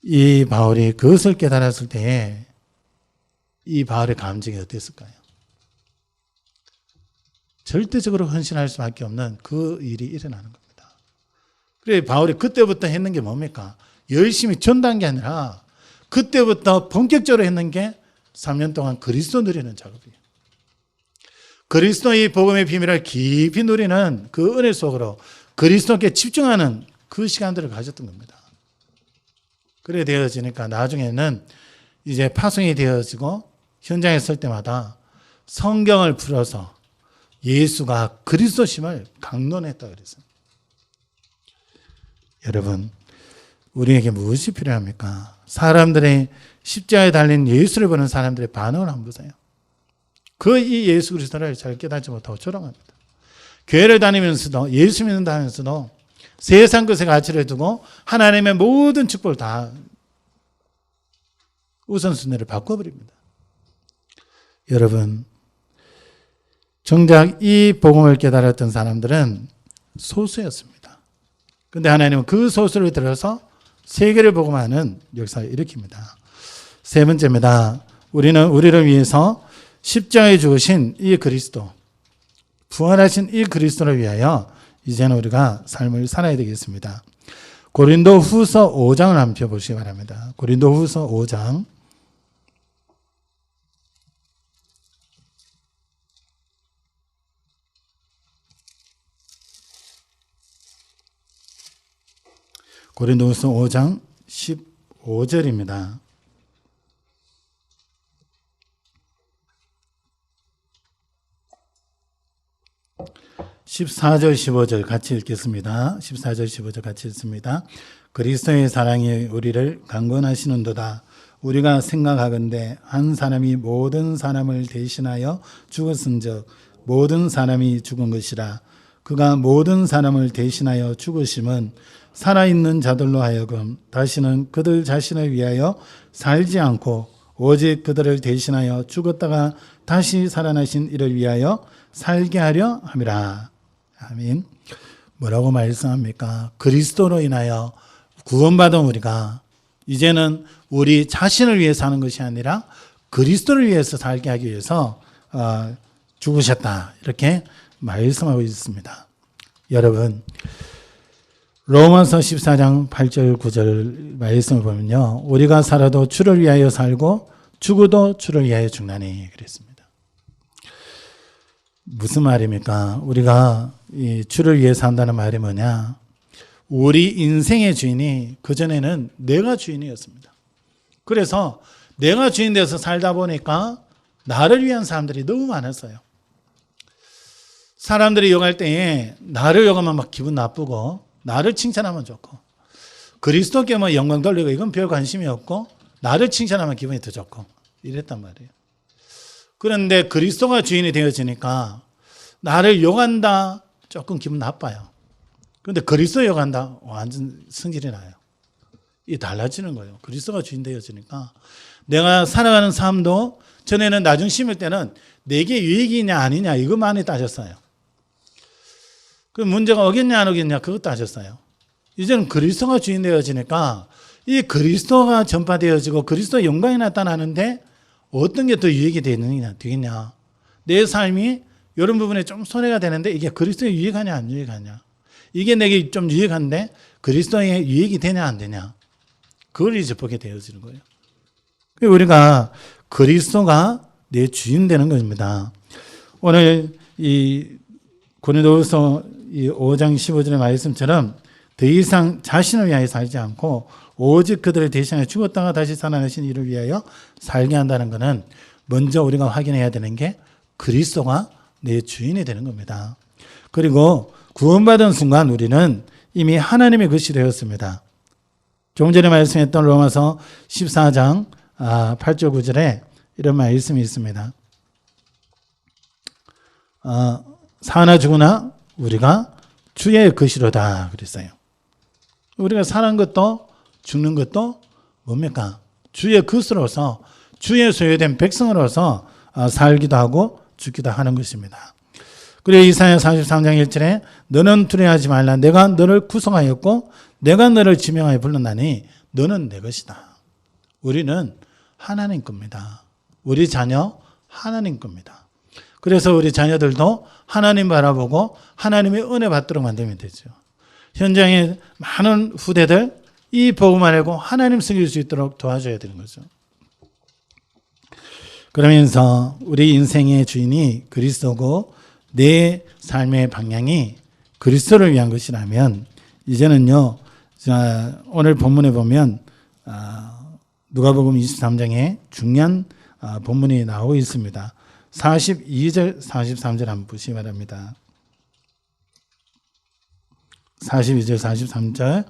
이 바울이 그것을 깨달았을 때에 이 바울의 감정이 어땠을까요? 절대적으로 헌신할 수밖에 없는 그 일이 일어나는 겁니다. 그래 바울이 그때부터 했는 게 뭡니까? 열심히 전도한 게 아니라 그때부터 본격적으로 했는 게 3년 동안 그리스도 누리는 작업이에요. 그리스도의 복음의 비밀을 깊이 누리는 그 은혜 속으로 그리스도께 집중하는 그 시간들을 가졌던 겁니다. 그래 되어지니까 나중에는 이제 파송이 되어지고 현장에 설 때마다 성경을 풀어서 예수가 그리스도심을 강론했다 그랬어요. 여러분, 우리에게 무엇이 필요합니까? 사람들의 십자가에 달린 예수를 보는 사람들의 반응을 한번 보세요. 이 예수 그리스도를 잘 깨닫지 못하고 조롱합니다. 교회를 다니면서도 예수 믿는다 하면서도 세상 것에 가치를 두고 하나님의 모든 축복을 다 우선순위를 바꿔버립니다. 여러분, 정작 이 복음을 깨달았던 사람들은 소수였습니다. 그런데 하나님은 그 소수를 들어서 세계를 복음하는 역사를 일으킵니다. 세 번째입니다. 우리는 우리를 위해서 십자가에 죽으신 이 그리스도, 부활하신 이 그리스도를 위하여 이제는 우리가 삶을 살아야 되겠습니다. 고린도 후서 5장을 한번 펴보시기 바랍니다. 고린도 후서 5장. 고린도후서 5장 15절입니다. 14절 15절 같이 읽겠습니다. 14절 15절 같이 읽습니다. 그리스도의 사랑이 우리를 강권하시는도다. 우리가 생각하건대 한 사람이 모든 사람을 대신하여 죽었은즉 모든 사람이 죽은 것이라. 그가 모든 사람을 대신하여 죽으심은 살아있는 자들로 하여금 다시는 그들 자신을 위하여 살지 않고 오직 그들을 대신하여 죽었다가 다시 살아나신 이를 위하여 살게 하려 함이라. 아멘. 뭐라고 말씀합니까? 그리스도로 인하여 구원받은 우리가 이제는 우리 자신을 위해 사는 것이 아니라 그리스도를 위해서 살게 하기 위해서 죽으셨다. 이렇게 말씀하고 있습니다. 여러분, 로마서 14장 8절 9절 말씀을 보면요. 우리가 살아도 주를 위하여 살고 죽어도 주를 위하여 죽나니 그랬습니다. 무슨 말입니까? 우리가 이 주를 위해 산다는 말이 뭐냐? 우리 인생의 주인이 그전에는 내가 주인이었습니다. 그래서 내가 주인 돼서 살다 보니까 나를 위한 사람들이 너무 많았어요. 사람들이 욕할 때에 나를 욕하면 막 기분 나쁘고 나를 칭찬하면 좋고 그리스도께 뭐 영광 돌리고 이건 별 관심이 없고 나를 칭찬하면 기분이 더 좋고 이랬단 말이에요. 그런데 그리스도가 주인이 되어지니까 나를 욕한다 조금 기분 나빠요. 그런데 그리스도 욕한다 완전 성질이 나요. 이게 달라지는 거예요. 그리스도가 주인 되어지니까 내가 살아가는 삶도 전에는 나중 심을 때는 내게 유익이냐 아니냐 이것만이 따졌어요. 그 문제가 오겠냐 안 오겠냐 그것 따졌어요. 이제는 그리스도가 주인 되어지니까 이 그리스도가 전파되어지고 그리스도의 영광이 나타나는데 어떤 게 더 유익이 되겠냐. 내 삶이 이런 부분에 좀 손해가 되는데 이게 그리스도에 유익하냐 안 유익하냐. 이게 내게 좀 유익한데 그리스도에 유익이 되냐 안 되냐. 그걸 이제 보게 되어지는 거예요. 우리가 그리스도가 내 주인 되는 것입니다. 오늘 이 고린도후서 5장 15절의 말씀처럼 더 이상 자신을 위하여 살지 않고 오직 그들을 대신하여 죽었다가 다시 살아나신 이를 위하여 살게 한다는 것은 먼저 우리가 확인해야 되는 게 그리스도가 내 주인이 되는 겁니다. 그리고 구원받은 순간 우리는 이미 하나님의 것이 되었습니다. 조금 전에 말씀했던 로마서 14장 8절 9절에 이런 말씀이 있습니다. 사나 죽으나 우리가 주의 것이로다 그랬어요. 우리가 사는 것도 죽는 것도 뭡니까? 주의 것으로서 주의 소유된 백성으로서 살기도 하고 죽기도 하는 것입니다. 그리고 이사야 43장 1절에 너는 두려워하지 말라. 내가 너를 구속하였고 내가 너를 지명하여 불렀나니 너는 내 것이다. 우리는 하나님 겁니다. 우리 자녀 하나님 겁니다. 그래서 우리 자녀들도 하나님 바라보고 하나님의 은혜 받도록 만들면 되죠. 현장에 많은 후대들 이 복음 알고 하나님 섬길 수 있도록 도와줘야 되는 거죠. 그러면서 우리 인생의 주인이 그리스도고 내 삶의 방향이 그리스도를 위한 것이라면 이제는요, 자, 오늘 본문에 보면 누가복음 23장에 중요한 본문이 나오고 있습니다. 42절, 43절 한번 보시기 바랍니다. 42절, 43절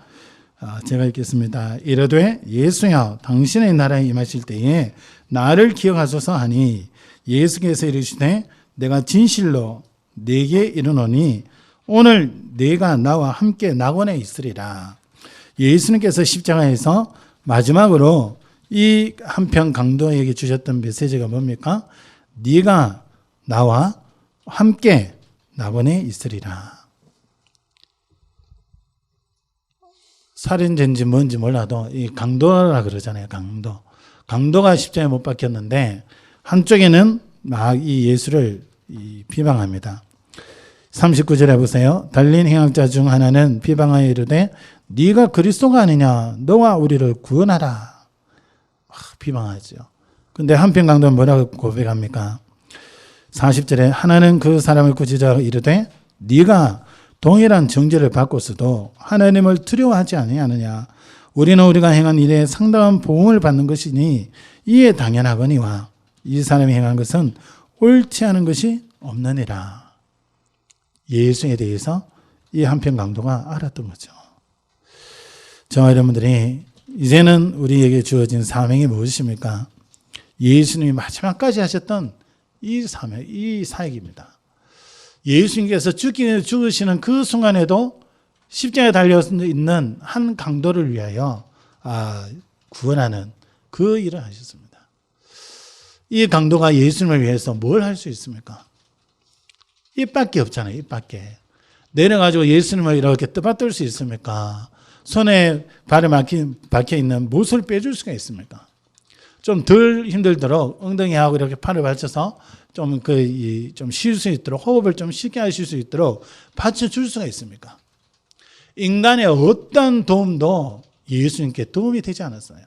제가 읽겠습니다. 이르되 예수여 당신의 나라에 임하실 때에 나를 기억하소서 하니 예수께서 이르시되 내가 진실로 네게 이르노니 오늘 네가 나와 함께 낙원에 있으리라. 예수님께서 십자가에서 마지막으로 이 한편 강도에게 주셨던 메시지가 뭡니까? 네가 나와 함께 낙원에 있으리라. 살인죄인지 뭔지 몰라도 이 강도라 그러잖아요. 강도가 십자가에 못 박혔는데 한쪽에는 막 이 예수를 비방합니다. 39절에 보세요. 달린 행악자 중 하나는 비방하여 이르되 네가 그리스도가 아니냐 너와 우리를 구원하라. 비방하죠. 근데 한편 강도는 뭐라고 고백합니까? 40절에 하나는 그 사람을 꾸짖어 이르되 네가 동일한 정죄를 받고서도 하나님을 두려워하지 아니하느냐. 우리는 우리가 행한 일에 상당한 보응을 받는 것이니 이에 당연하거니와 이 사람이 행한 것은 옳지 않은 것이 없느니라. 예수에 대해서 이 한편 강도가 알았던 거죠. 저와 여러분들이 이제는 우리에게 주어진 사명이 무엇입니까? 예수님이 마지막까지 하셨던 이 사명, 이 사역입니다. 예수님께서 죽으시는 그 순간에도 십자가에 달려있는 한 강도를 위하여 구원하는 그 일을 하셨습니다. 이 강도가 예수님을 위해서 뭘 할 수 있습니까? 입밖에 없잖아요. 입밖에. 내려가지고 예수님을 이렇게 떠받들 수 있습니까? 손에 발에 박혀있는 못을 빼줄 수가 있습니까? 좀 덜 힘들도록 엉덩이하고 이렇게 팔을 받쳐서 좀 쉴 수 있도록 호흡을 좀 쉽게 하실 수 있도록 받쳐줄 수가 있습니까? 인간의 어떤 도움도 예수님께 도움이 되지 않았어요.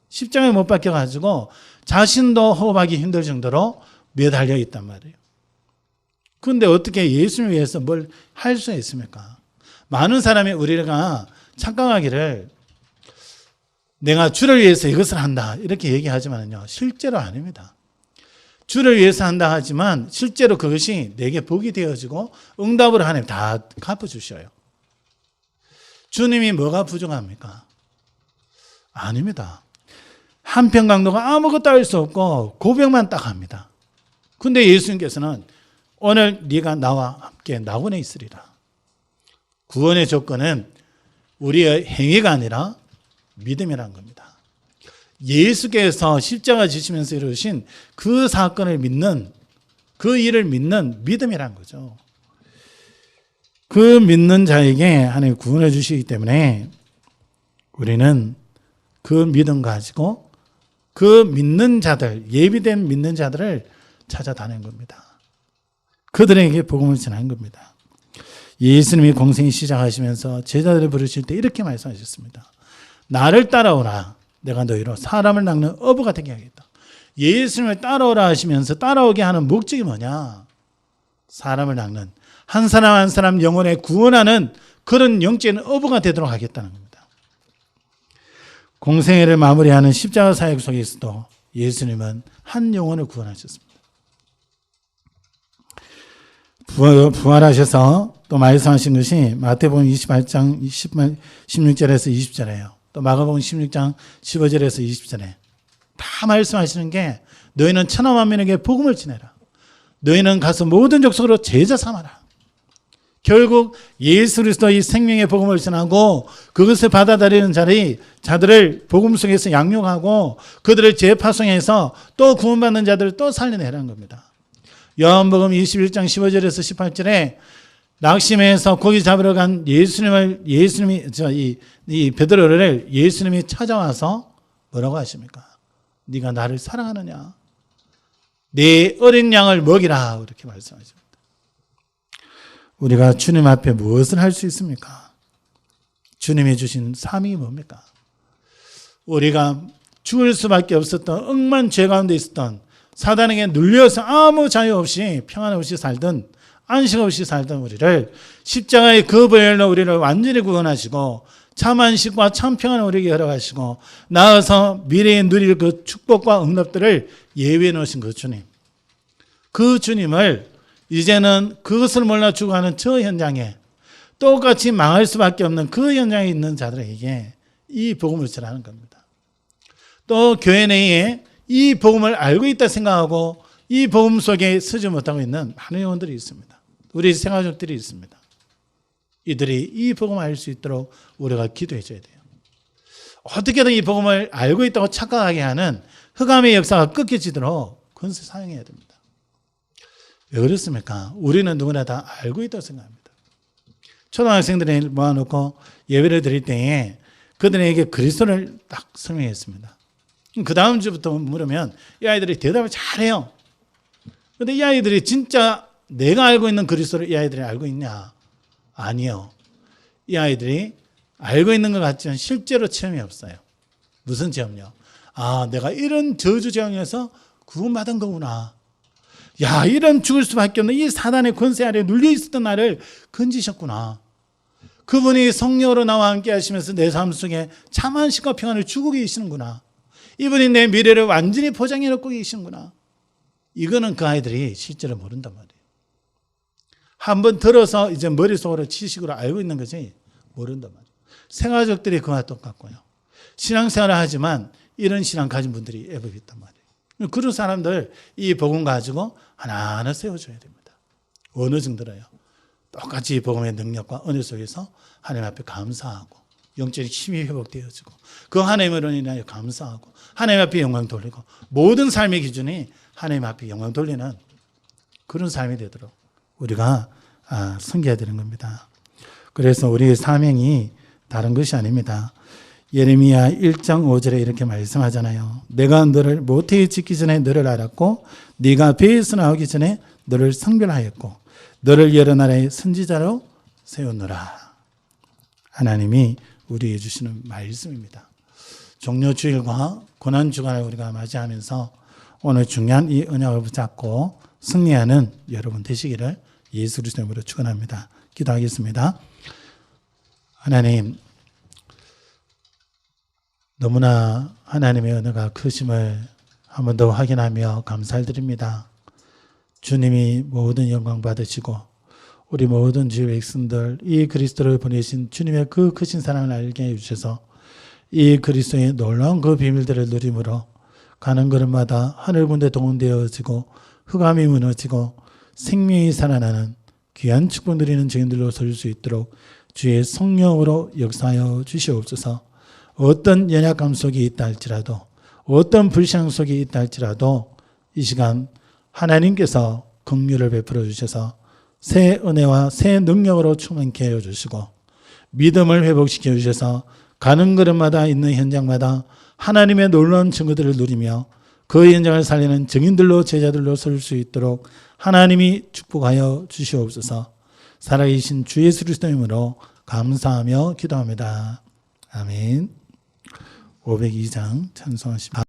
십자가에 못 박혀가지고 자신도 호흡하기 힘들 정도로 매달려 있단 말이에요. 그런데 어떻게 예수님을 위해서 뭘 할 수 있습니까? 많은 사람이 우리가 착각하기를 내가 주를 위해서 이것을 한다 이렇게 얘기하지만요 실제로 아닙니다. 주를 위해서 한다 하지만 실제로 그것이 내게 복이 되어지고 응답으로 하나님 다 갚아주셔요. 주님이 뭐가 부족합니까? 아닙니다. 한편 강도가 아무것도 할 수 없고 고백만 딱 합니다. 근데 예수님께서는 오늘 네가 나와 함께 낙원에 있으리라. 구원의 조건은 우리의 행위가 아니라 믿음이라는 겁니다. 예수께서 십자가 지시면서 이루신 그 사건을 믿는, 그 일을 믿는 믿음이라는 거죠. 그 믿는 자에게 하나님 구원을 주시기 때문에 우리는 그 믿음 가지고 그 믿는 자들, 예비된 믿는 자들을 찾아다니는 겁니다. 그들에게 복음을 전하는 겁니다. 예수님이 공생이 시작하시면서 제자들을 부르실 때 이렇게 말씀하셨습니다. 나를 따라오라. 내가 너희로 사람을 낚는 어부가 되게 하겠다. 예수님을 따라오라 하시면서 따라오게 하는 목적이 뭐냐? 사람을 낚는 한 사람 한 사람 영혼에 구원하는 그런 영적인 어부가 되도록 하겠다는 겁니다. 공생애를 마무리하는 십자가 사역 속에서도 예수님은 한 영혼을 구원하셨습니다. 부활하셔서 또 말씀하신 것이 마태복음 28장 16절에서 20절이에요. 또 마가복음 16장 15절에서 20절에 다 말씀하시는 게 너희는 천하 만민에게 복음을 전해라. 너희는 가서 모든 족속으로 제자 삼아라. 결국 예수 그리스도의 생명의 복음을 전하고 그것을 받아들이는 자들을 복음 속에서 양육하고 그들을 재파송해서 또 구원받는 자들을 또 살려내라는 겁니다. 요한복음 21장 15절에서 18절에 낙심해서 고기 잡으러 간 예수님이 베드로를 예수님이 찾아와서 뭐라고 하십니까? 네가 나를 사랑하느냐? 네 어린 양을 먹이라 이렇게 말씀하십니다. 우리가 주님 앞에 무엇을 할 수 있습니까? 주님이 주신 사명이 뭡니까? 우리가 죽을 수밖에 없었던 억만 죄 가운데 있었던 사단에게 눌려서 아무 자유 없이 평안 없이 살던 안식 없이 살던 우리를 십자가의 그 보혈로 우리를 완전히 구원하시고 참 안식과 참 평안을 우리에게 허락하시고 나아가서 미래에 누릴 그 축복과 응답들을 예비해 놓으신 그 주님. 그 주님을 이제는 그것을 몰라 죽어가는 저 현장에 똑같이 망할 수밖에 없는 그 현장에 있는 자들에게 이 복음을 전하는 겁니다. 또 교회 내에 이 복음을 알고 있다 생각하고 이 복음 속에 서지 못하고 있는 많은 영혼들이 있습니다. 우리 생활족들이 있습니다. 이들이 이 복음을 알 수 있도록 우리가 기도해 줘야 돼요. 어떻게든 이 복음을 알고 있다고 착각하게 하는 흑암의 역사가 끊겨지도록 그것을 사용해야 됩니다. 왜 그렇습니까? 우리는 누구나 다 알고 있다고 생각합니다. 초등학생들을 모아놓고 예배를 드릴 때에 그들에게 그리스도를 딱 설명했습니다. 그 다음 주부터 물으면 이 아이들이 대답을 잘해요. 그런데 이 아이들이 진짜 내가 알고 있는 그리스도를 이 아이들이 알고 있냐? 아니요. 이 아이들이 알고 있는 것 같지만 실제로 체험이 없어요. 무슨 체험이요? 아, 내가 이런 저주 재앙에서 구원받은 거구나. 야, 이런 죽을 수밖에 없는 이 사단의 권세 아래 눌려 있었던 나를 건지셨구나. 그분이 성령으로 나와 함께 하시면서 내 삶 속에 참 안식과 평안을 주고 계시는구나. 이분이 내 미래를 완전히 보장해 놓고 계시는구나. 이거는 그 아이들이 실제로 모른단 말이에요. 한번 들어서 이제 머릿속으로 지식으로 알고 있는 거지 모른단 말이에요. 생활족들이 그와 똑같고요. 신앙생활을 하지만 이런 신앙 가진 분들이 애법이 있단 말이에요. 그런 사람들 이 복음 가지고 하나하나 세워줘야 됩니다. 어느 정도로요? 똑같이 이 복음의 능력과 은혜 속에서 하나님 앞에 감사하고 영적인 힘이 회복되어지고 그 하나님으로 인하여 감사하고 하나님 앞에 영광 돌리고 모든 삶의 기준이 하나님 앞에 영광 돌리는 그런 삶이 되도록 우리가 섬겨야 되는 겁니다. 그래서 우리의 사명이 다른 것이 아닙니다. 예레미야 1장 5절에 이렇게 말씀하잖아요. 내가 너를 모태에 짓기 전에 너를 알았고 네가 배에서 나오기 전에 너를 성별하였고 너를 여러 나라의 선지자로 세우노라. 하나님이 우리에게 주시는 말씀입니다. 종료주일과 고난주간을 우리가 맞이하면서 오늘 중요한 이 언약을 붙잡고 승리하는 여러분 되시기를 예수 그리스도 이름으로 축원합니다. 기도하겠습니다. 하나님, 너무나 하나님의 은혜가 크심을 한 번 더 확인하며 감사드립니다. 주님이 모든 영광 받으시고 우리 모든 주의 백성들 이 그리스도를 보내신 주님의 그 크신 사랑을 알게 해주셔서 이 그리스도의 놀라운 그 비밀들을 누림으로 가는 걸음마다 하늘 군대 동원되어지고 흑암이 무너지고 생명이 살아나는 귀한 축복 누리는 증인들로 설 수 있도록 주의 성령으로 역사하여 주시옵소서. 어떤 연약감 속에 있다 할지라도 어떤 불신앙 속에 있다 할지라도 이 시간 하나님께서 긍휼을 베풀어 주셔서 새 은혜와 새 능력으로 충만케 하여 주시고 믿음을 회복시켜 주셔서 가는 걸음마다 있는 현장마다 하나님의 놀라운 증거들을 누리며 그 현장을 살리는 증인들로 제자들로 설 수 있도록 하나님이 축복하여 주시옵소서. 살아계신 주 예수 그리스도 이름으로 감사하며 기도합니다. 아멘. 502장 찬송하십니다.